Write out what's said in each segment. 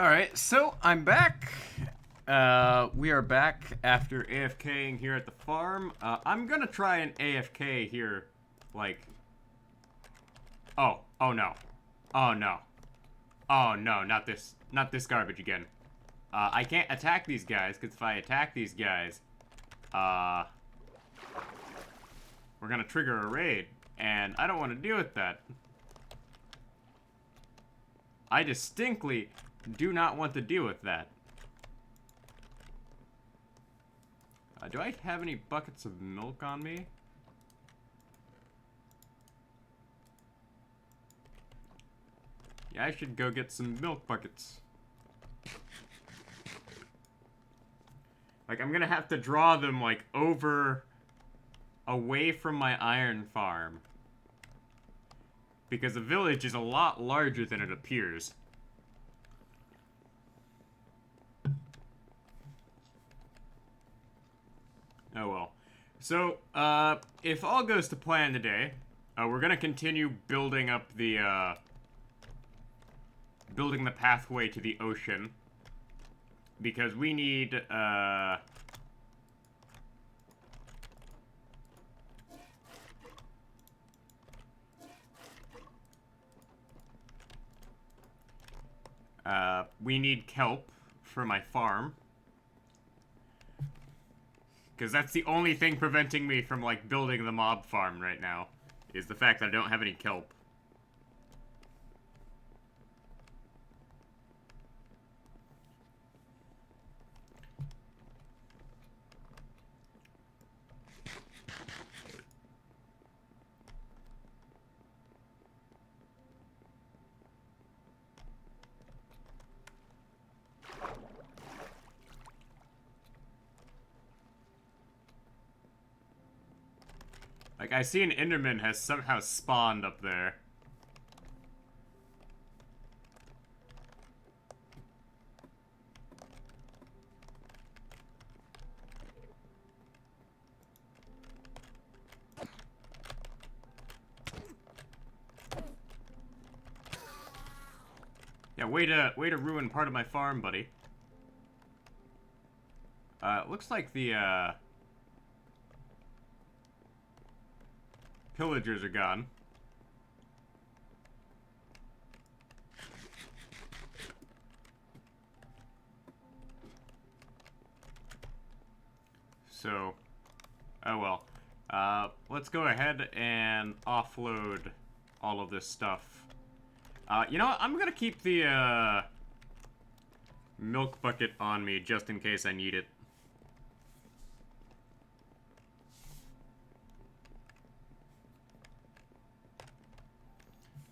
Alright, so I'm back. We are back after AFKing here at the farm. I'm gonna try an AFK here, like... Oh no. Oh no. Oh no, not this garbage again. I can't attack these guys, because if I attack these guys, we're gonna trigger a raid, and I don't want to deal with that. I distinctly do not want to deal with that. Do I have any buckets of milk on me? Yeah, I should go get some milk buckets. Like, I'm gonna have to draw them, like, away from my iron farm. Because the village is a lot larger than it appears. Oh well. So, if all goes to plan today, we're gonna continue building up the, building the pathway to the ocean. Because we need, we need kelp for my farm. Because that's the only thing preventing me from, like, building the mob farm right now. Is the fact that I don't have any kelp. Like, I see an Enderman has somehow spawned up there. Yeah, way to ruin part of my farm, buddy. Looks like the, pillagers are gone. So, oh well. Let's go ahead and offload all of this stuff. You know what? I'm gonna keep the, milk bucket on me just in case I need it.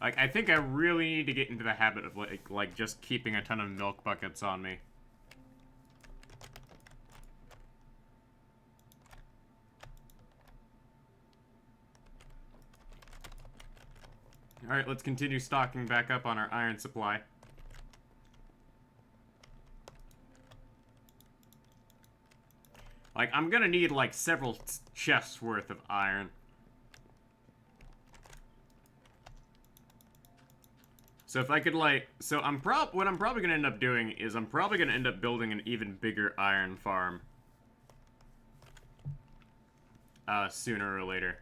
Like, I think I really need to get into the habit of, like just keeping a ton of milk buckets on me. Alright, let's continue stocking back up on our iron supply. Like, I'm gonna need, like, several chests worth of iron. So if I could, like, so what I'm probably gonna end up doing is I'm probably gonna end up building an even bigger iron farm. Sooner or later.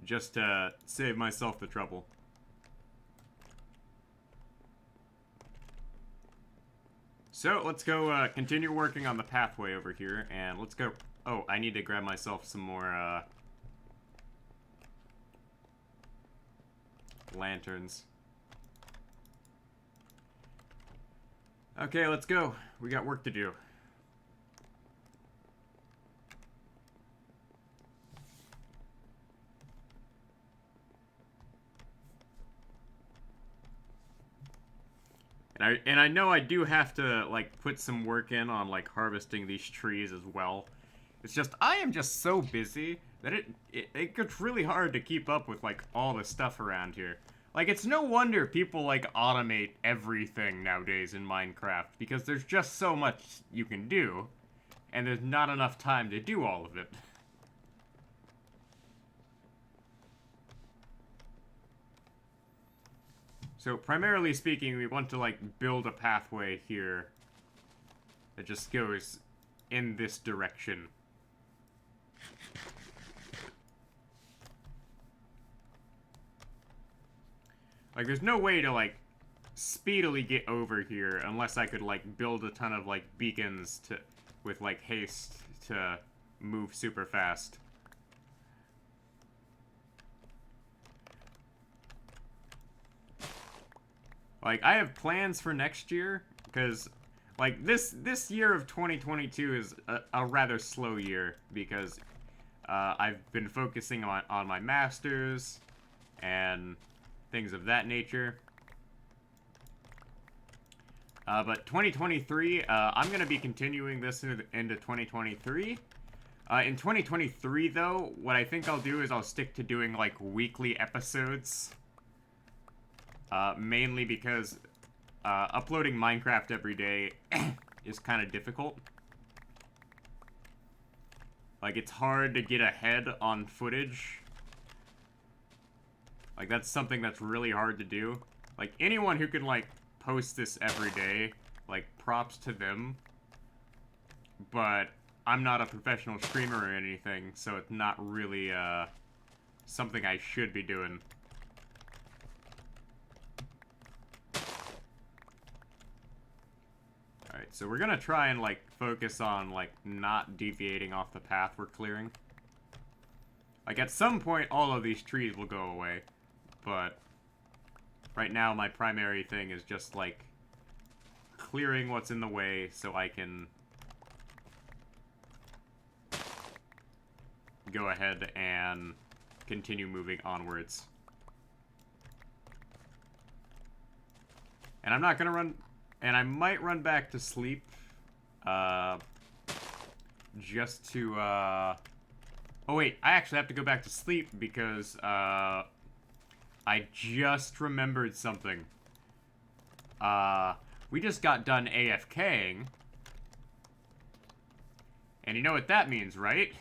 Just to save myself the trouble. So, let's go, continue working on the pathway over here, and let's go... Oh, I need to grab myself some more, lanterns. Okay, let's go. We got work to do. And I know I do have to, like, put some work in on, like, harvesting these trees as well. It's just, I am just so busy that it gets really hard to keep up with, like, all the stuff around here. Like, it's no wonder people, like, automate everything nowadays in Minecraft, because there's just so much you can do. and there's not enough time to do all of it. So primarily speaking, we want to like build a pathway here that just goes in this direction. Like there's no way to like speedily get over here unless I could like build a ton of like beacons to with like haste to move super fast. Like I have plans for next year because like this year of 2022 is a rather slow year because I've been focusing on my masters and things of that nature. But 2023, I'm going to be continuing this into 2023. In 2023, though, what I think I'll do is I'll stick to doing, like, weekly episodes. Mainly because uploading Minecraft every day is kind of difficult. Like, it's hard to get ahead on footage. Like, that's something that's really hard to do. Like, anyone who can, like, post this every day, like, props to them. But I'm not a professional streamer or anything, so it's not really, something I should be doing. Alright, so we're gonna try and, like, focus on, like, not deviating off the path we're clearing. Like, at some point, all of these trees will go away, but right now, my primary thing is just, like, clearing what's in the way so I can go ahead and continue moving onwards. And I'm not gonna run, and I might run back to sleep, just to, oh wait, I actually have to go back to sleep because, I just remembered something. We just got done AFKing. And you know what that means, right?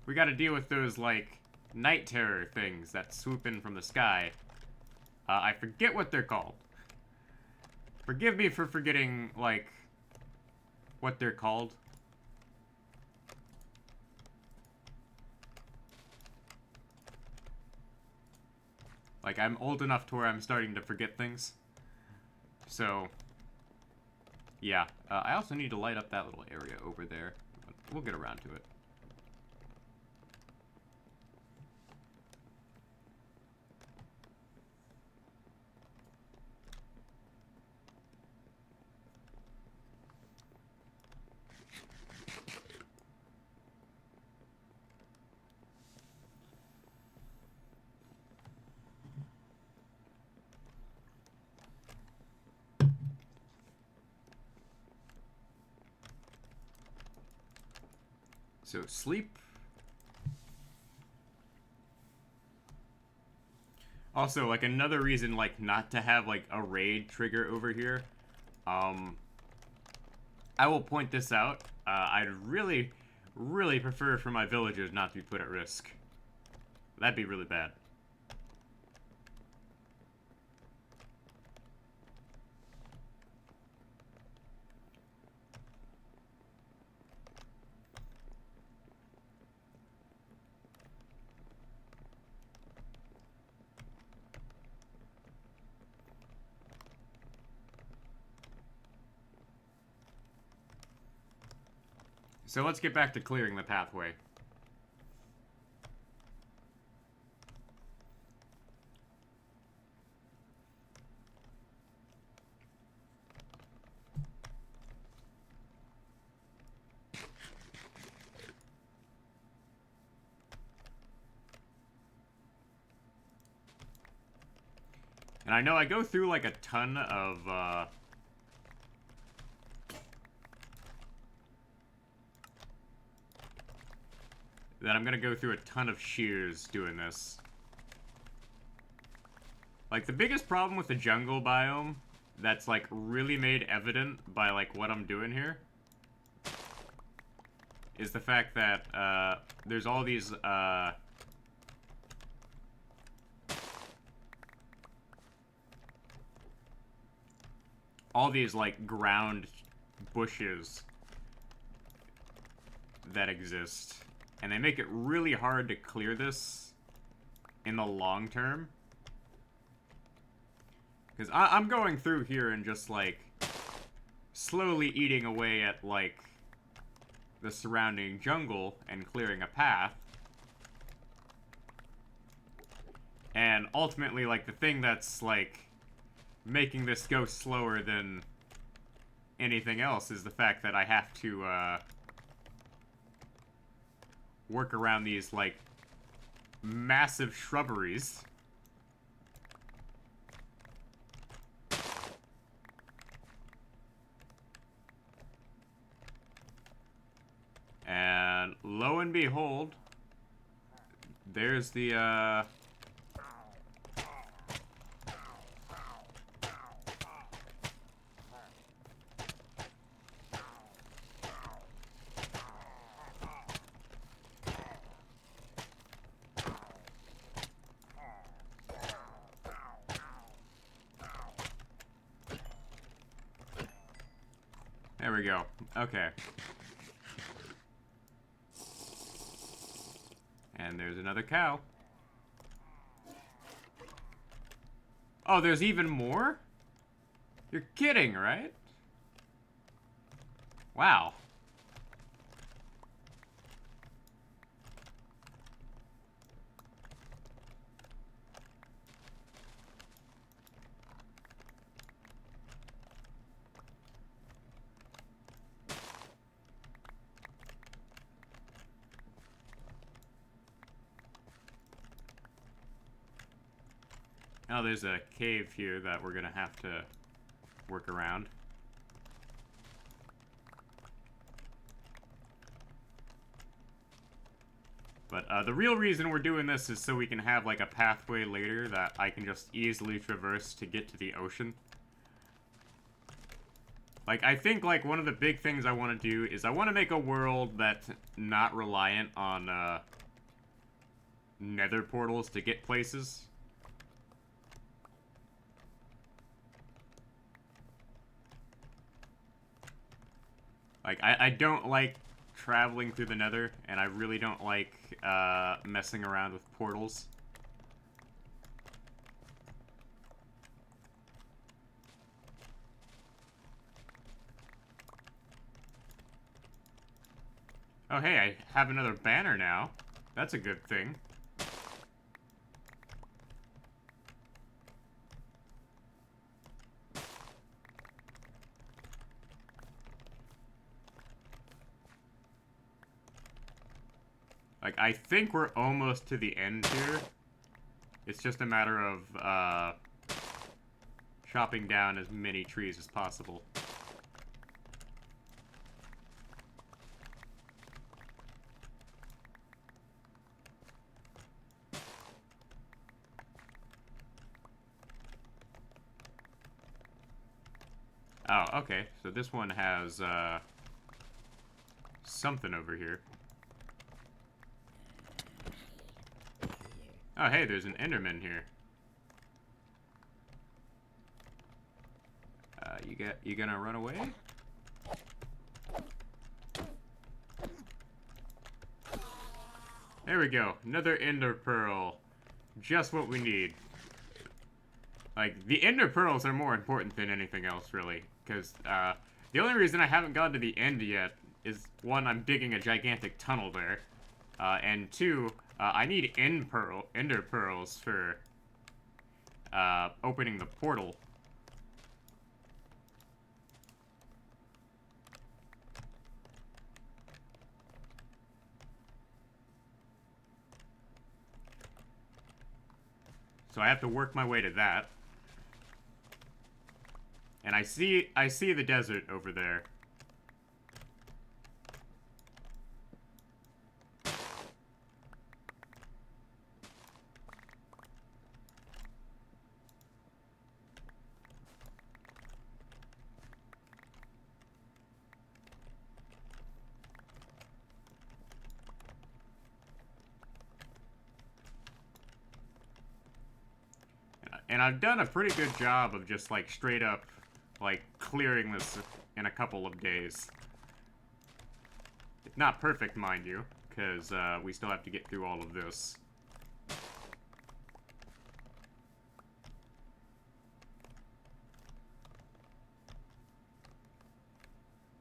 We gotta deal with those, like, night terror things that swoop in from the sky. I forget what they're called. Forgive me for forgetting, like, what they're called. Like, I'm old enough to where I'm starting to forget things. So, yeah. I also need to light up that little area over there. But we'll get around to it. So, sleep. Also, like, another reason, like, not to have, like, a raid trigger over here. I will point this out. I'd really, really prefer for my villagers not to be put at risk. That'd be really bad. So let's get back to clearing the pathway. And I know I go through, like, a ton of, that I'm gonna go through a ton of shears doing this. Like, the biggest problem with the jungle biome that's, like, really made evident by, like, what I'm doing here is the fact that there's all these like ground bushes that exist, and they make it really hard to clear this in the long term. Because I'm going through here and just like slowly eating away at like the surrounding jungle and clearing a path. And ultimately, like, the thing that's like making this go slower than anything else is the fact that I have to work around these like massive shrubberies. And lo and behold, there's the there we go. Okay. And there's another cow. Oh, there's even more? You're kidding, right? Wow. Oh, there's a cave here that we're gonna have to work around. But the real reason we're doing this is so we can have like a pathway later that I can just easily traverse to get to the ocean. Like, I think like one of the big things I want to do is I want to make a world that's not reliant on nether portals to get places. Like, I don't like traveling through the nether, and I really don't like messing around with portals. Oh, hey, I have another banner now. That's a good thing. Like, I think we're almost to the end here. It's just a matter of, chopping down as many trees as possible. Oh, okay. So this one has, something over here. Oh, hey, there's an Enderman here. You gonna run away? There we go. Another Ender Pearl. Just what we need. Like, the Ender Pearls are more important than anything else, really. Because, the only reason I haven't gotten to the end yet is, one, I'm digging a gigantic tunnel there. And two, I need Ender Pearls for, opening the portal. So I have to work my way to that. And I see the desert over there. And I've done a pretty good job of just, like, straight up, like, clearing this in a couple of days. It's not perfect, mind you, because we still have to get through all of this.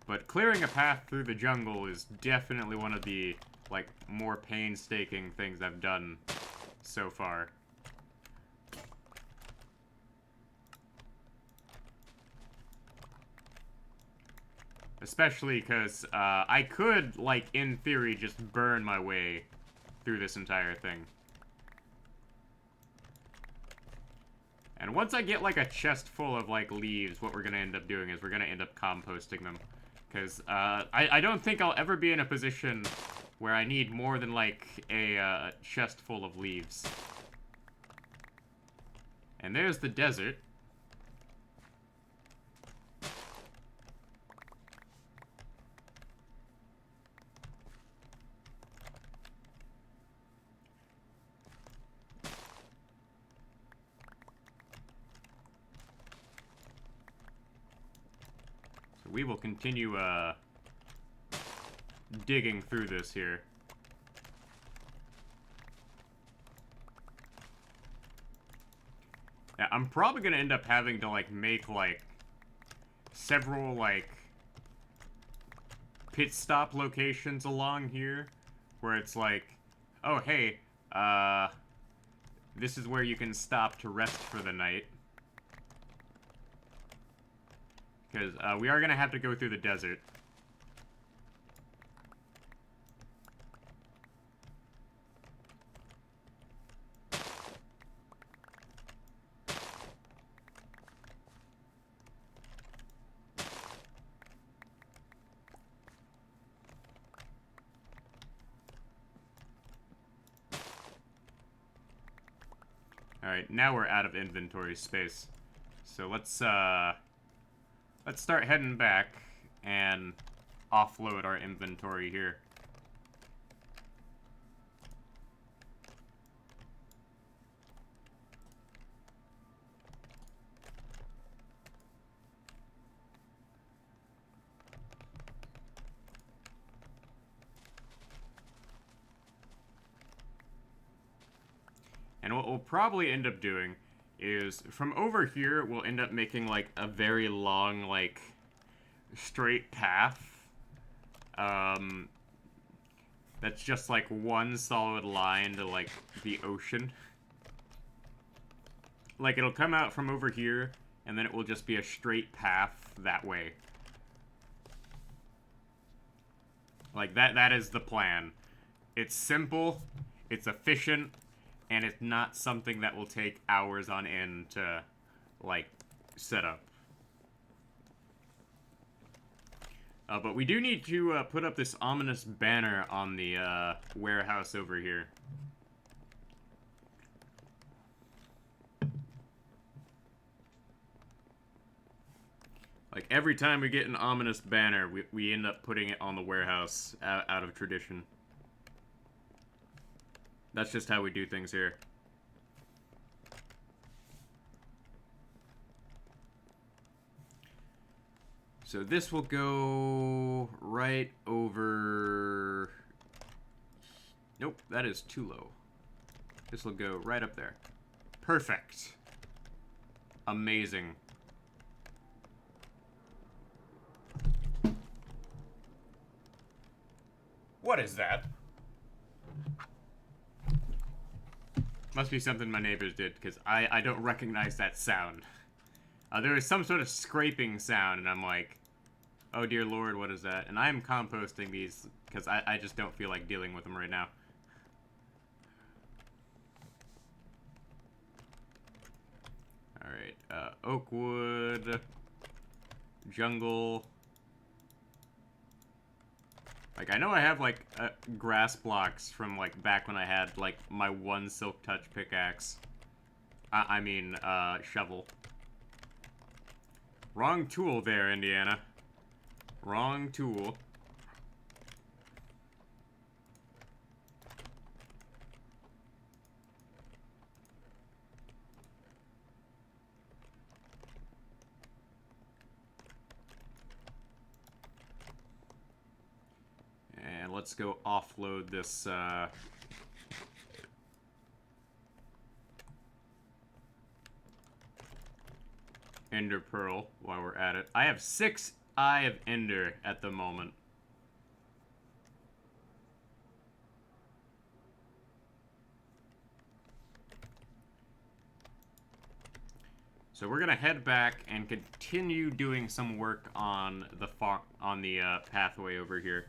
But clearing a path through the jungle is definitely one of the, like, more painstaking things I've done so far. Especially because I could, like, in theory, just burn my way through this entire thing. And once I get, like, a chest full of, like, leaves, what we're gonna end up doing is we're gonna end up composting them. Because I don't think I'll ever be in a position where I need more than, like, a chest full of leaves. And there's the desert. So we will continue, digging through this here. Yeah, I'm probably gonna end up having to, like, make, like, several, like, pit stop locations along here, where it's like, oh, hey, this is where you can stop to rest for the night. Because, we are gonna have to go through the desert. Alright, now we're out of inventory space. So let's start heading back and offload our inventory here. And what we'll probably end up doing is, from over here, we'll end up making, like, a very long, like, straight path. That's just, like, one solid line to, like, the ocean. Like, it'll come out from over here, and then it will just be a straight path that way. Like, that is the plan. It's simple, it's efficient, and it's not something that will take hours on end to, like, set up. But we do need to put up this ominous banner on the warehouse over here. Like, every time we get an ominous banner, we end up putting it on the warehouse out of tradition. That's just how we do things here. So this will go right over... Nope, that is too low. This will go right up there. Perfect. Amazing. What is that? Must be something my neighbors did, because I don't recognize that sound. There was some sort of scraping sound, and I'm like, oh dear lord, what is that? And I'm composting these, because I just don't feel like dealing with them right now. Alright, oak wood, jungle. Like, I know I have, like, grass blocks from, like, back when I had, like, my one Silk Touch pickaxe. I mean, shovel. Wrong tool there, Indiana. Wrong tool. let's go offload this, Ender Pearl while we're at it. I have 6 Eye of Ender at the moment. So we're gonna head back and continue doing some work on the pathway over here.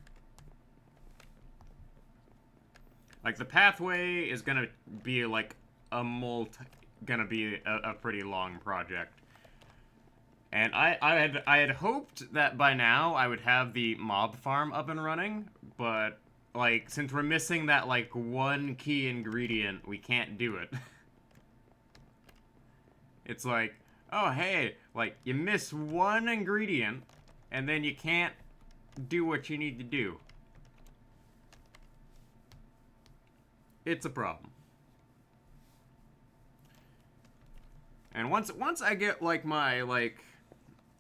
Like, the pathway is gonna be like a pretty long project. And I had hoped that by now I would have the mob farm up and running, but like, since we're missing that like one key ingredient, we can't do it. It's like, oh, hey, like, you miss one ingredient, and then you can't do what you need to do. It's a problem. And once I get, like, my, like,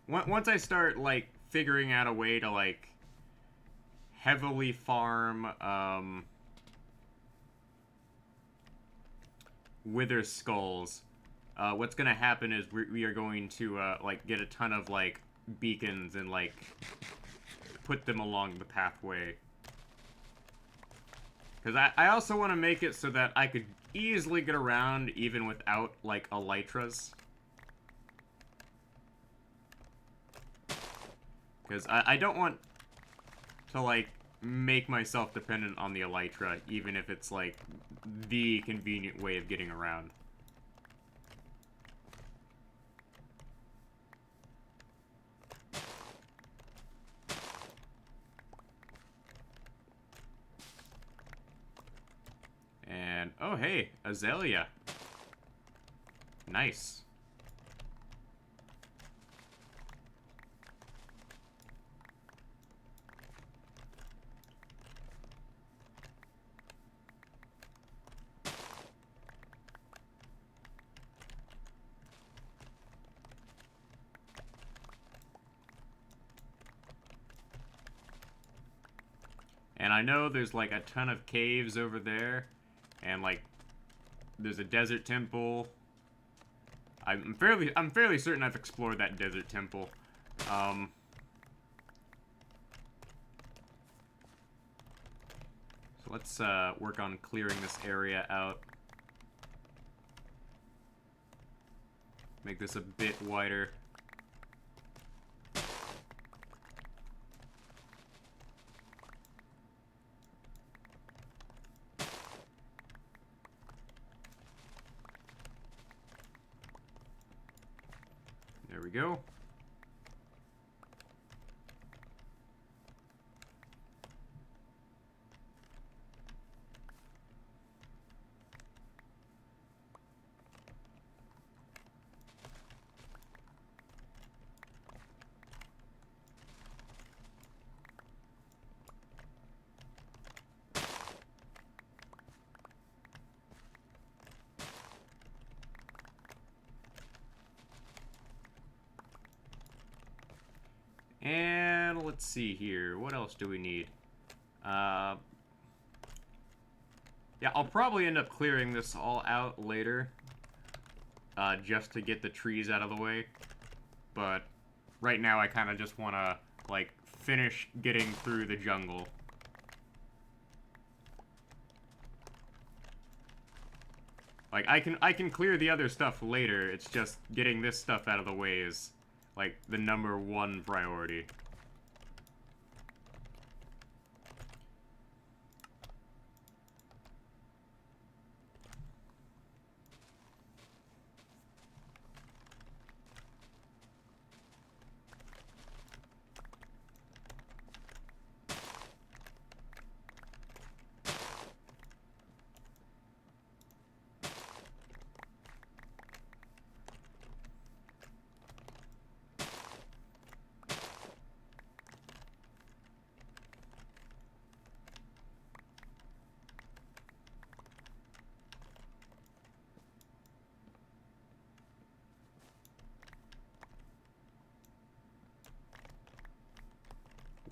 once I start, like, figuring out a way to, like, heavily farm, Wither Skulls, what's gonna happen is we are going to, like, get a ton of, like, beacons and, like, put them along the pathway. Because I also want to make it so that I could easily get around even without, like, elytras. Because I don't want to, like, make myself dependent on the elytra, even if it's, like, the convenient way of getting around. And, oh, hey, Azalea. Nice. And I know there's, like, a ton of caves over there. And, like, there's a desert temple. I'm fairly certain I've explored that desert temple. So let's work on clearing this area out. Make this a bit wider. There we go. And let's see here. What else do we need? Yeah, I'll probably end up clearing this all out later. Just to get the trees out of the way. But right now I kind of just want to, like, finish getting through the jungle. Like, I can clear the other stuff later. It's just getting this stuff out of the way is, like, the #1 priority.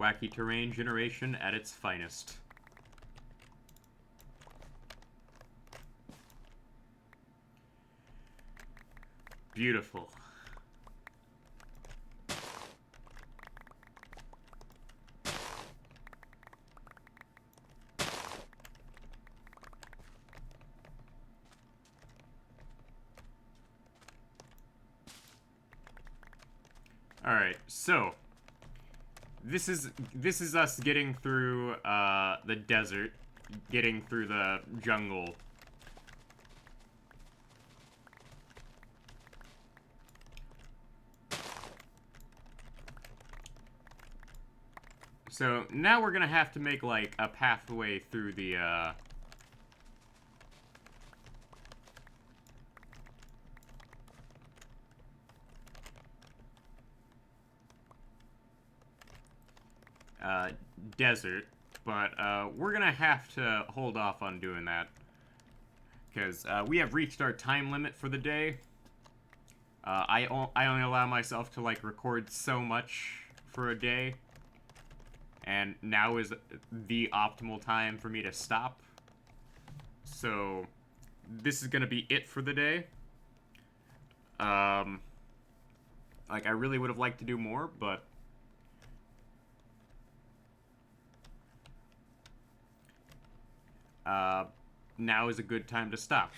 Wacky terrain generation at its finest. Beautiful. Alright, so this is us getting through the desert, getting through the jungle. So now we're gonna have to make like a pathway through the desert, but we're gonna have to hold off on doing that because we have reached our time limit for the day. I only allow myself to like record so much for a day, and now is the optimal time for me to stop. So this is gonna be it for the day. Like I really would have liked to do more, but now is a good time to stop.